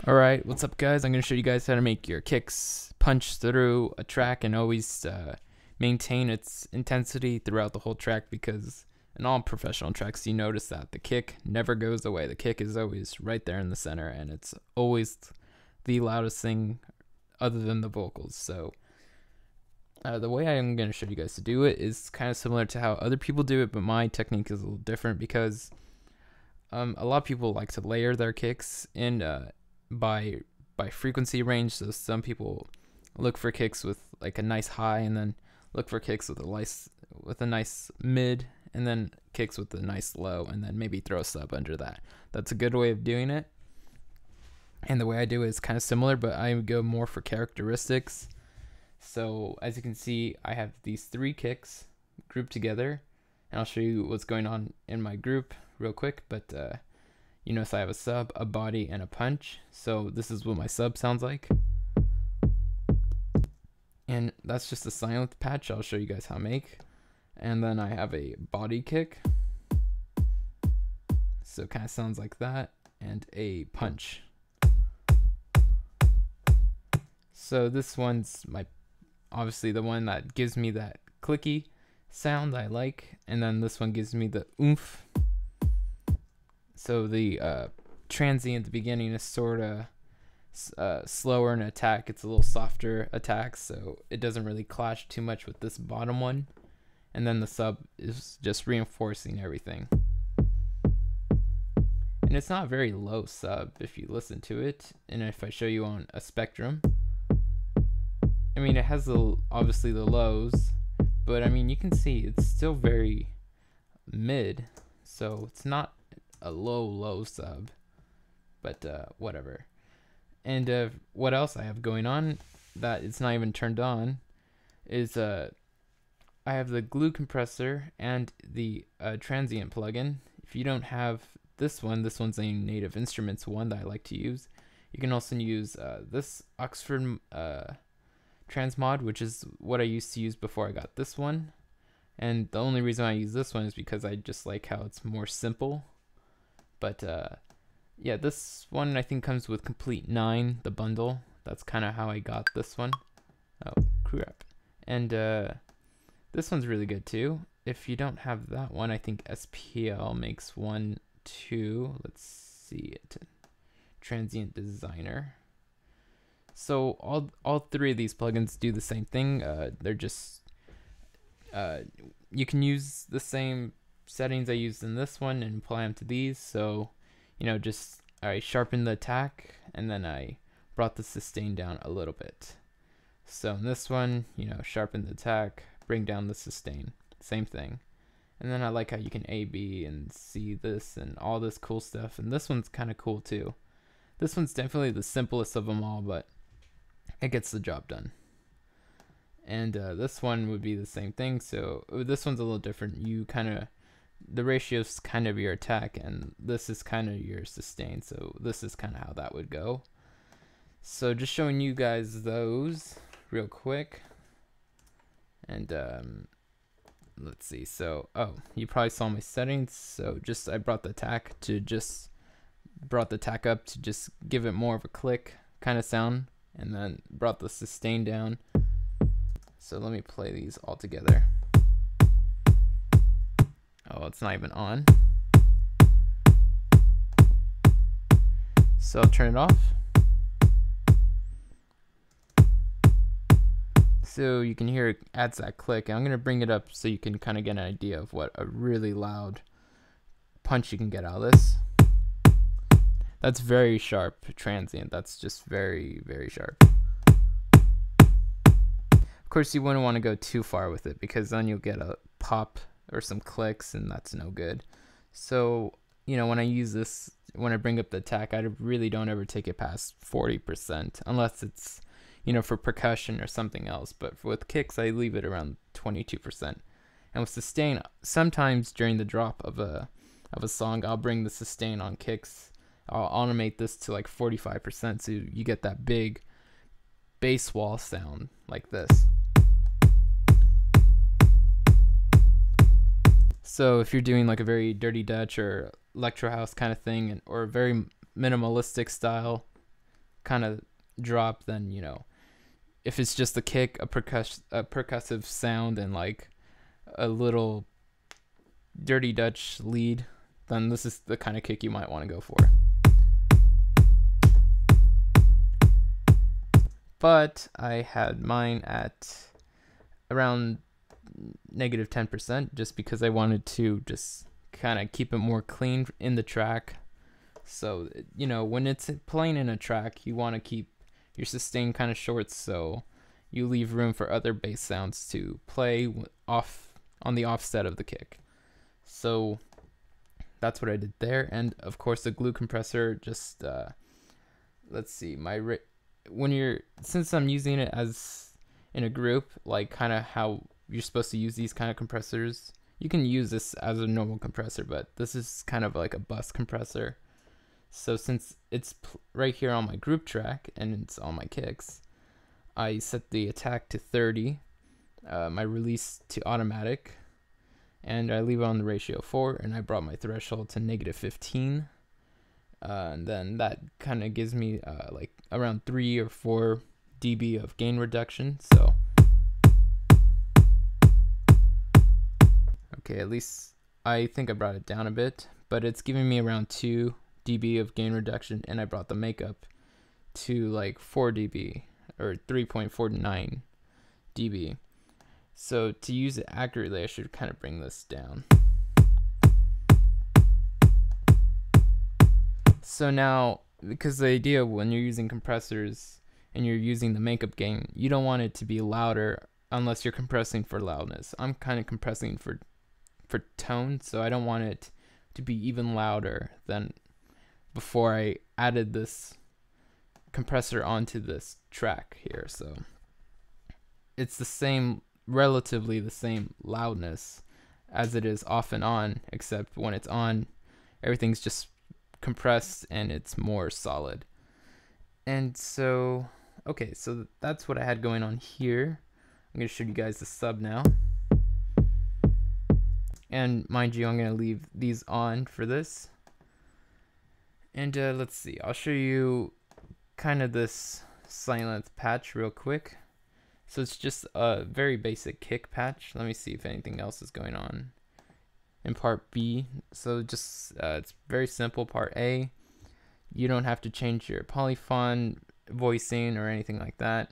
Alright, what's up guys? I'm going to show you guys how to make your kicks punch through a track and always maintain its intensity throughout the whole track, because in all professional tracks you notice that the kick never goes away. The kick is always right there in the center and it's always the loudest thing other than the vocals. So the way I'm going to show you guys to do it is kind of similar to how other people do it, but my technique is a little different because a lot of people like to layer their kicks in by frequency range. So some people look for kicks with like a nice high, and then look for kicks with a nice mid, and then kicks with a nice low, and then maybe throw a sub under that. That's a good way of doing it. And the way I do it is kind of similar, but I go more for characteristics. So as you can see, I have these three kicks grouped together, and I'll show you what's going on in my group real quick. But you notice I have a sub, a body, and a punch. So this is what my sub sounds like. And that's just a silent patch I'll show you guys how to make. And then I have a body kick. So it kind of sounds like that. And a punch. So this one's obviously the one that gives me that clicky sound I like. And then this one gives me the oomph. So the transient at the beginning is sort of slower in attack. It's a little softer attack, so it doesn't really clash too much with this bottom one. And then the sub is just reinforcing everything. And it's not a very low sub if you listen to it. And if I show you on a spectrum, I mean, it has obviously the lows, but I mean, you can see it's still very mid, so it's not a low sub, but whatever. And what else I have going on that it's not even turned on is I have the glue compressor and the transient plugin. If you don't have this one's a Native Instruments one that I like to use. You can also use this Oxford transmod, which is what I used to use before I got this one. And the only reason I use this one is because I just like how it's more simple. But yeah, this one I think comes with Complete 9, the bundle. That's kind of how I got this one. Oh, crap. And this one's really good too. If you don't have that one, I think SPL makes one too. Let's see it. Transient Designer. So all three of these plugins do the same thing. They're just you can use the same settings I used in this one and apply them to these. So, you know, just I sharpened the attack and then I brought the sustain down a little bit. So in this one, you know, sharpen the attack, bring down the sustain, same thing. And then I like how you can A, B, and see this and all this cool stuff. And this one's kind of cool too. This one's definitely the simplest of them all, but it gets the job done. And this one would be the same thing. So this one's a little different. You kind of, the ratio is kind of your attack, and this is kind of your sustain. So this is kind of how that would go. So just showing you guys those real quick. And let's see. So you probably saw my settings. So just I brought the attack up to just give it more of a click kind of sound, and then brought the sustain down. So let me play these all together. Oh, it's not even on. So I'll turn it off. So you can hear it adds that click. And I'm going to bring it up so you can kind of get an idea of what a really loud punch you can get out of this. That's very sharp transient. That's just very, very sharp. Of course, you wouldn't want to go too far with it, because then you'll get a pop or some clicks, and that's no good. So, you know, when I use this, when I bring up the attack, I really don't ever take it past 40%, unless it's, you know, for percussion or something else. But with kicks, I leave it around 22%. And with sustain, sometimes during the drop of a song, I'll bring the sustain on kicks. I'll automate this to like 45%, so you get that big bass wall sound like this. So if you're doing like a very dirty Dutch or electro house kind of thing, or a very minimalistic style, kind of drop, then you know, if it's just a kick, a percussive sound, and like a little dirty Dutch lead, then this is the kind of kick you might want to go for. But I had mine at around negative 10% just because I wanted to just kind of keep it more clean in the track. So, you know, when it's playing in a track, you want to keep your sustain kind of short, so you leave room for other bass sounds to play off on the offset of the kick. So that's what I did there. And of course the glue compressor, just let's see, since I'm using it as in a group, like kind of how you're supposed to use these kind of compressors, you can use this as a normal compressor, but this is kind of like a bus compressor. So since it's right here on my group track and it's on my kicks, I set the attack to 30, my release to automatic, and I leave it on the ratio 4, and I brought my threshold to negative 15. And then that kind of gives me like around 3 or 4 dB of gain reduction. So okay, at least I think I brought it down a bit, but it's giving me around 2 dB of gain reduction, and I brought the makeup to like 4 dB or 3.49 dB. So to use it accurately, I should kind of bring this down. So now, because the idea when you're using compressors and you're using the makeup gain, you don't want it to be louder unless you're compressing for loudness. I'm kind of compressing for tone, so I don't want it to be even louder than before I added this compressor onto this track here. So it's the same, relatively the same loudness as it is off and on, except when it's on, everything's just compressed and it's more solid. And so, okay, so that's what I had going on here. I'm going to show you guys the sub now. And mind you, I'm going to leave these on for this. And let's see, I'll show you kind of this silent patch real quick. So it's just a very basic kick patch. Let me see if anything else is going on in part B. So just it's very simple. Part A, you don't have to change your polyphon voicing or anything like that,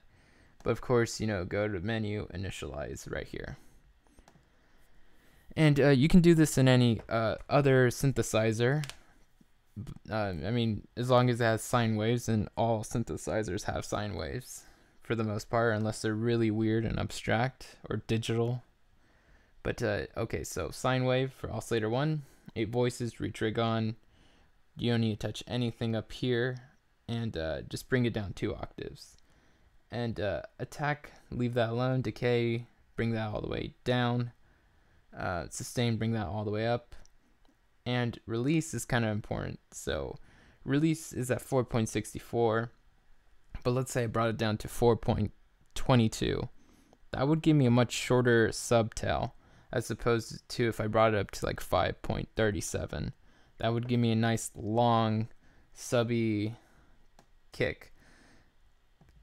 but of course, you know, go to menu, initialize right here, and you can do this in any other synthesizer. I mean, as long as it has sine waves, and all synthesizers have sine waves for the most part, unless they're really weird and abstract or digital. But okay, so sine wave for oscillator 1, 8 voices, retrig on. You don't need to touch anything up here, and just bring it down 2 octaves. And attack, leave that alone. Decay, bring that all the way down. Sustain, bring that all the way up. And release is kind of important. So release is at 4.64, but let's say I brought it down to 4.22. That would give me a much shorter subtail, as opposed to if I brought it up to like 5.37. That would give me a nice long subby kick.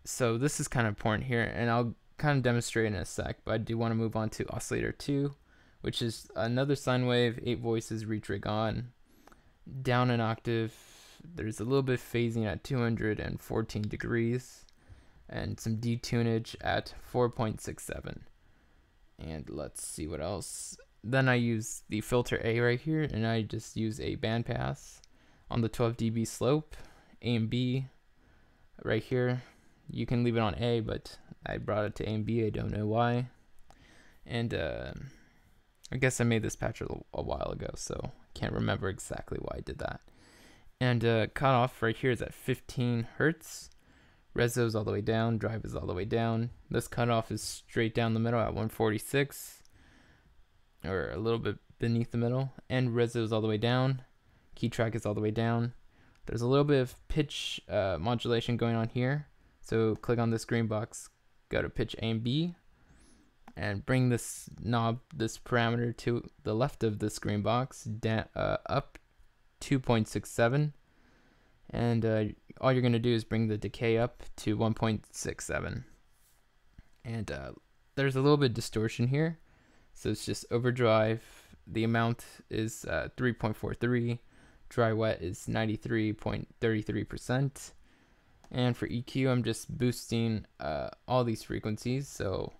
So this is kind of important here, and I'll kind of demonstrate in a sec, but I do want to move on to oscillator 2, which is another sine wave, 8 voices, retrig on, down an octave. There's a little bit of phasing at 214 degrees, and some detunage at 4.67. And let's see what else. Then I use the filter A right here, and I just use a bandpass on the 12 dB slope, A and B right here. You can leave it on A, but I brought it to A and B, I don't know why. And I guess I made this patch a while ago, so I can't remember exactly why I did that. And cutoff right here is at 15 Hertz. Reso is all the way down, drive is all the way down. This cutoff is straight down the middle at 146, or a little bit beneath the middle. And reso is all the way down. Key track is all the way down. There's a little bit of pitch modulation going on here. So click on this green box, go to pitch A and B, and bring this knob, this parameter to the left of this green box, up 2.67, And all you're going to do is bring the decay up to 1.67. And there's a little bit of distortion here. So it's just overdrive. The amount is 3.43. Dry wet is 93.33%. And for EQ, I'm just boosting all these frequencies. So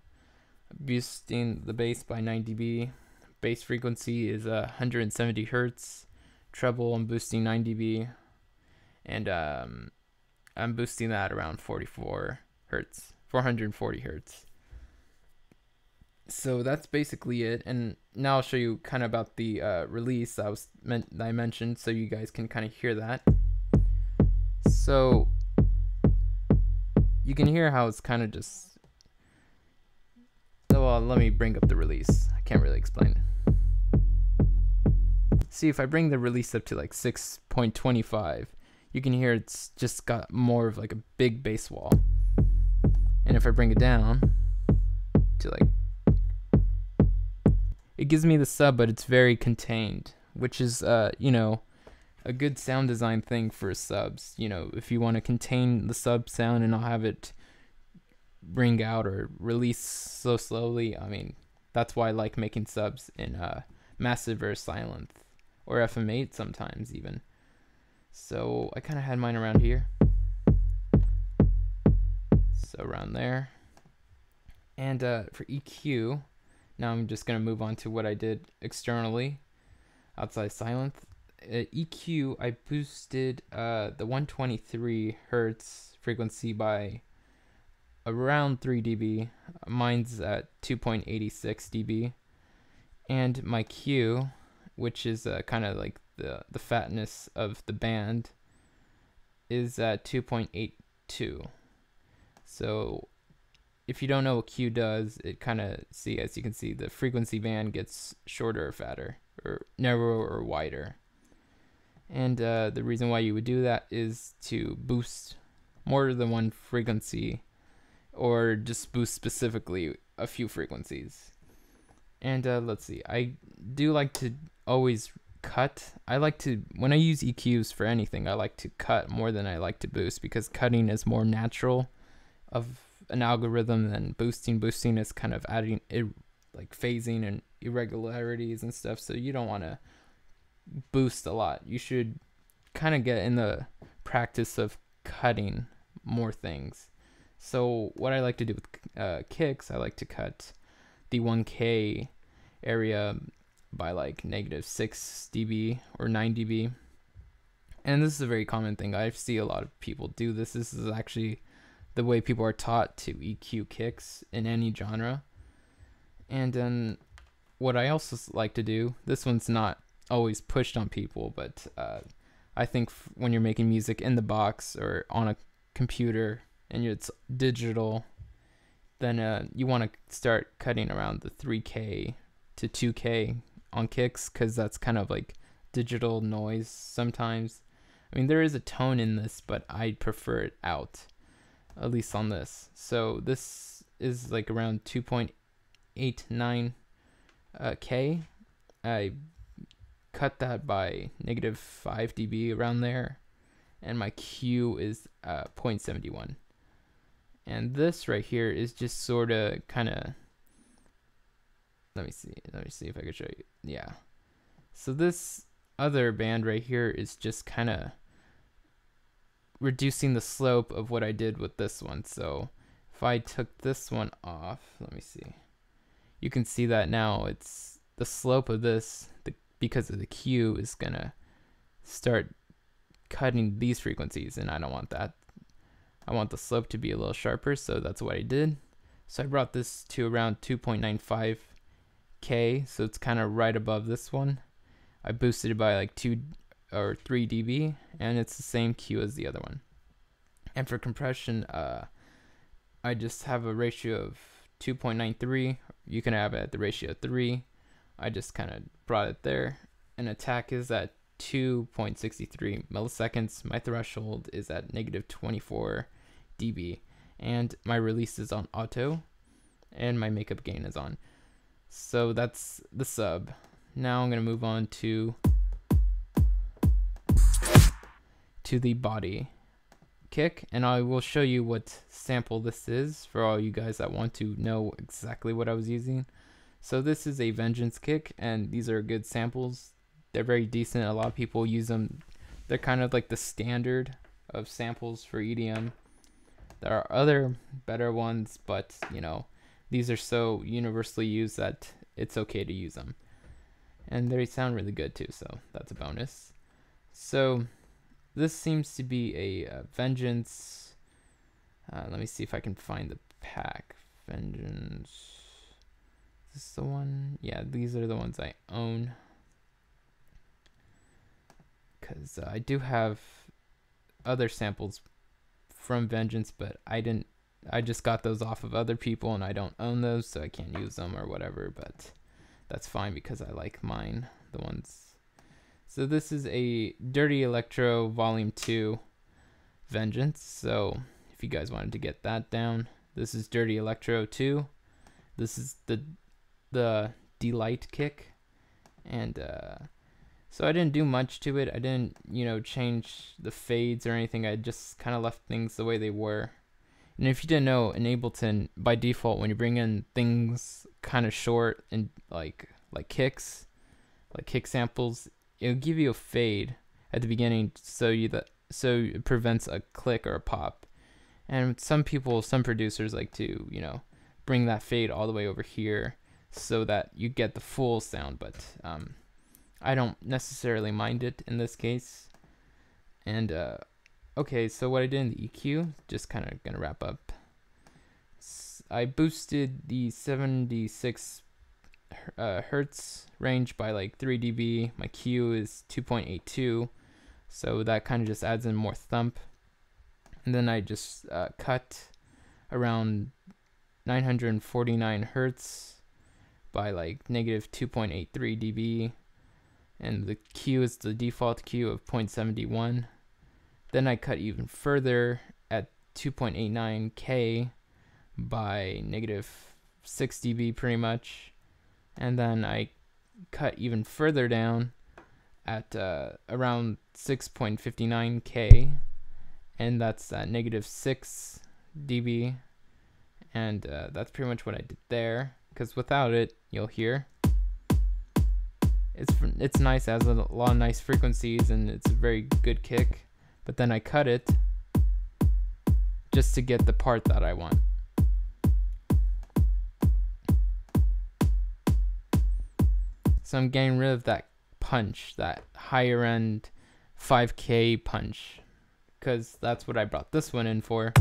boosting the bass by 9 dB. Bass frequency is 170 hertz. Treble, I'm boosting 9 dB. And I'm boosting that around 44 hertz, 440 hertz. So that's basically it. And now I'll show you kind of about the release I mentioned, so you guys can kind of hear that. So you can hear how it's kind of just, well, let me bring up the release. I can't really explain it. See, if I bring the release up to like 6.25, you can hear it's just got more of like a big bass wall. And if I bring it down to like, it gives me the sub, but it's very contained, which is, you know, a good sound design thing for subs. You know, if you want to contain the sub sound and not have it bring out or release so slowly, I mean, that's why I like making subs in massive or silent or FM8 sometimes even. So I kind of had mine around here. So around there. And for EQ, now I'm just going to move on to what I did externally outside silent. EQ, I boosted the 123 hertz frequency by around 3 dB. Mine's at 2.86 dB. And my Q, which is kind of like the fatness of the band, is at 2.82. So if you don't know what Q does, it kind of, see, as you can see, the frequency band gets shorter or fatter, or narrower or wider. And the reason why you would do that is to boost more than one frequency, or just boost specifically a few frequencies. And let's see, I do like to always cut. I like to, when I use EQs for anything, I like to cut more than I like to boost, because cutting is more natural of an algorithm than boosting. Boosting is kind of adding like phasing and irregularities and stuff, so you don't want to boost a lot. You should kind of get in the practice of cutting more things. So what I like to do with kicks, I like to cut the 1K area by like -6 dB or 9 dB. And this is a very common thing. I see a lot of people do this. This is actually the way people are taught to EQ kicks in any genre. And then what I also like to do, this one's not always pushed on people, but I think when you're making music in the box or on a computer and it's digital, then you want to start cutting around the 3K to 2K on kicks, because that's kind of like digital noise sometimes. I mean, there is a tone in this, but I prefer it out, at least on this. So this is like around 2.89 K. I cut that by -5 dB around there, and my Q is 0.71. And this right here is just sort of kind of, let me see if I can show you. Yeah, so this other band right here is just kind of reducing the slope of what I did with this one. So if I took this one off, let me see, you can see that now it's the slope of this, because of the Q, is gonna start cutting these frequencies, and I don't want that. I want the slope to be a little sharper, so that's what I did. So I brought this to around 2.95 K, so it's kind of right above this one. I boosted it by like 2 or 3 dB, and it's the same Q as the other one. And for compression, I just have a ratio of 2.93. You can have it at the ratio of 3. I just kind of brought it there. And attack is at 2.63 milliseconds. My threshold is at -24 dB, and my release is on auto, and my makeup gain is on. So that's the sub. Now I'm gonna move on to to the body kick, and I will show you what sample this is for all you guys that want to know exactly what I was using. So this is a Vengeance kick, and these are good samples. They're very decent. A lot of people use them. They're kind of like the standard of samples for EDM. There are other better ones, but you know, these are so universally used that it's okay to use them. And they sound really good too, so that's a bonus. So this seems to be a Vengeance. Let me see if I can find the pack. Vengeance. Is this the one? Yeah, these are the ones I own. Because I do have other samples from Vengeance, but I just got those off of other people and I don't own those, so I can't use them or whatever, but that's fine because I like mine, the ones. So this is a Dirty Electro Volume 2 Vengeance. So if you guys wanted to get that down, this is Dirty Electro 2. This is the Delight kick. And so I didn't do much to it. I didn't, you know, change the fades or anything. I just kind of left things the way they were. And if you didn't know, in Ableton, by default, when you bring in things kind of short and like kicks, like kick samples, it'll give you a fade at the beginning so it prevents a click or a pop. And some producers like to, you know, bring that fade all the way over here so that you get the full sound, but I don't necessarily mind it in this case. And okay, so what I did in the EQ, just kind of gonna wrap up. I boosted the 76 hertz range by like 3 dB. My Q is 2.82, so that kind of just adds in more thump. And then I just cut around 949 hertz by like negative 2.83 dB, and the Q is the default Q of 0.71. Then I cut even further at 2.89 K by negative 6 dB pretty much. And then I cut even further down at around 6.59 K, and that's at negative 6 dB. And that's pretty much what I did there, because without it, you'll hear it's nice, it has a lot of nice frequencies, and it's a very good kick. But then I cut it just to get the part that I want. So I'm getting rid of that punch, that higher end 5K punch, because that's what I brought this one in for.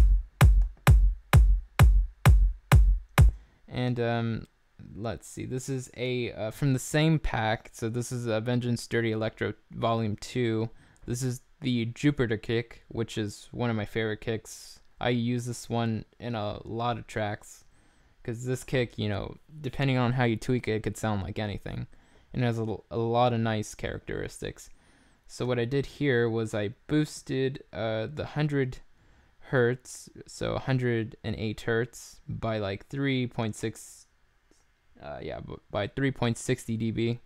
And let's see, this is a from the same pack. So this is a Vengeance Dirty Electro Volume 2. This is the Jupiter kick, which is one of my favorite kicks. I use this one in a lot of tracks because this kick, you know, depending on how you tweak it, it could sound like anything. And it has a lot of nice characteristics. So what I did here was I boosted the 100 hertz, so 108 hertz by like 3.6, by 3.60 dB,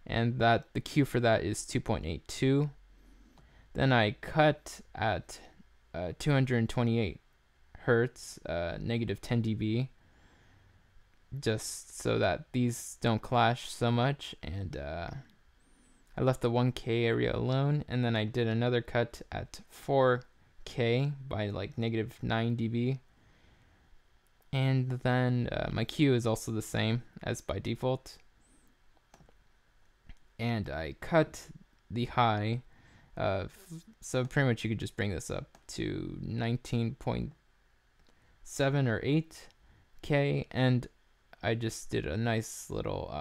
and that the Q for that is 2.82. Then I cut at 228 hertz, negative 10 dB, just so that these don't clash so much. And I left the 1K area alone, and then I did another cut at 4K by like negative 9 dB. And then my Q is also the same as by default. And I cut the high, so pretty much you could just bring this up to 19.7 or 8K, and I just did a nice little,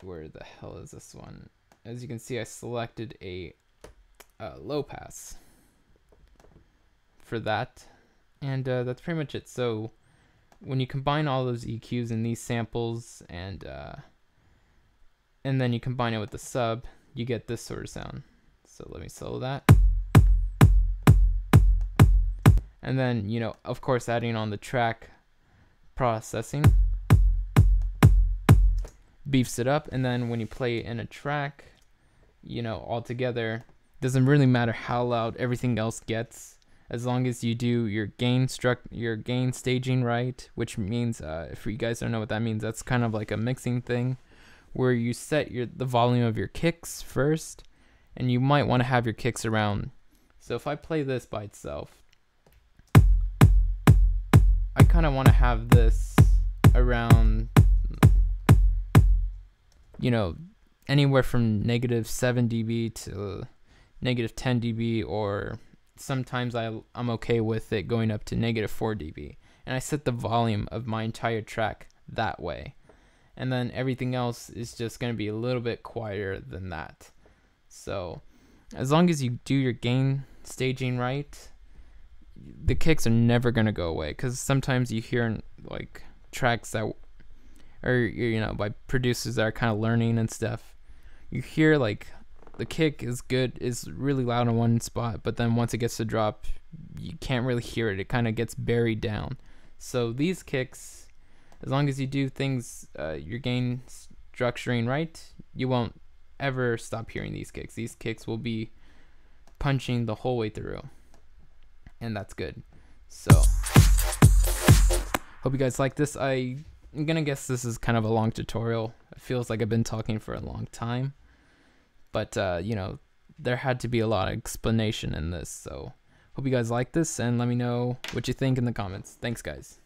where the hell is this one? As you can see, I selected a low pass for that, and that's pretty much it. So when you combine all those EQs in these samples, and then you combine it with the sub, you get this sort of sound. So let me solo that. And then, you know, of course, adding on the track processing beefs it up. And then when you play in a track, you know, all together, Doesn't really matter how loud everything else gets, as long as you do your gain staging right, which means, if you guys don't know what that means, that's kind of like a mixing thing where you set the volume of your kicks first, and you might want to have your kicks around. So if I play this by itself, I kind of want to have this around, you know, anywhere from -7 dB to -10 dB, or sometimes I'm okay with it going up to -4 dB. And I set the volume of my entire track that way. And then everything else is just going to be a little bit quieter than that. So as long as you do your gain staging right, the kicks are never going to go away. Because sometimes you hear like tracks that, or you know, by producers that are kind of learning and stuff, you hear like the kick is really loud in one spot, but then once it gets to drop, you can't really hear it. It kind of gets buried down. So these kicks, as long as you do things, your gain structuring right, you won't ever stop hearing these kicks. These kicks will be punching the whole way through, and that's good. So hope you guys like this. I'm gonna guess this is kind of a long tutorial. It feels like I've been talking for a long time, but you know, there had to be a lot of explanation in this. So hope you guys like this, and let me know what you think in the comments. Thanks, guys.